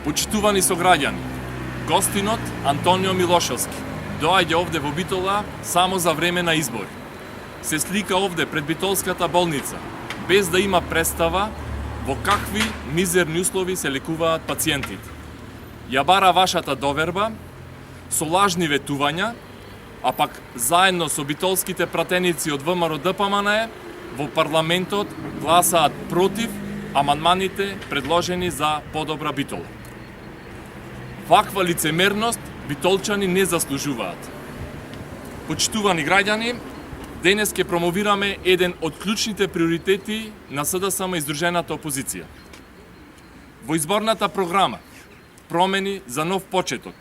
Почитувани сограѓани, гостинот Антонио Милошевски доаѓа овде во Битола само за време на избори. Се слика овде пред битолската болница, без да има представа во какви мизерни услови се лекуваат пациентите. Ја бара вашата доверба со лажни ветувања, а пак заедно со битолските пратеници од ВМРО ДПМНЕ во парламентот гласаат против амандманите предложени за подобра Битола. Ваква лицемерност битолчани не заслужуваат. Почитувани граѓани, денес ќе промовираме еден од клучните приоритети на СДСМ и Здружената опозиција. Во изборната програма Промени за нов почеток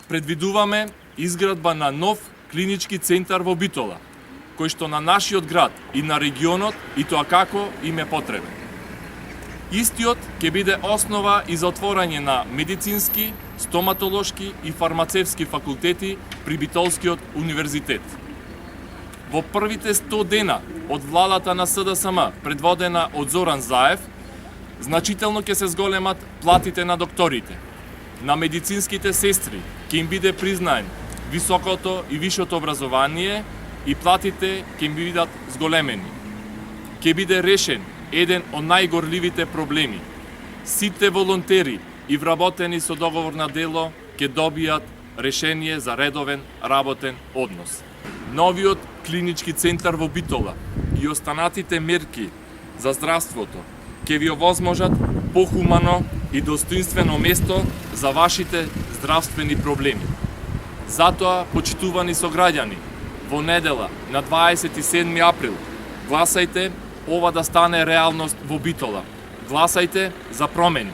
предвидуваме изградба на нов клинички центар во Битола, кој што на нашиот град и на регионот и тоа како им е потребен. Истиот ќе биде основа и за отворање на медицински, стоматолошки и фармацевски факултети при Битолскиот универзитет. Во првите 100 дена од владата на СДСМ, предводена од Зоран Заев, значително ќе се зголемат платите на докторите. На медицинските сестри ќе им биде признаен високото и висшето образование и платите ќе им бидат зголемени. Ќе биде решен еден од најгорливите проблеми. Сите волонтери и вработени со договор на дело ќе добијат решение за редовен работен однос. Новиот клинички центар во Битола и останатите мерки за здравството ќе ви овозможат похумано и достоинствено место за вашите здравствени проблеми. Затоа, почитувани сограѓани, во недела на 27 април гласајте ова да стане реалност во Битола. Гласајте за промени.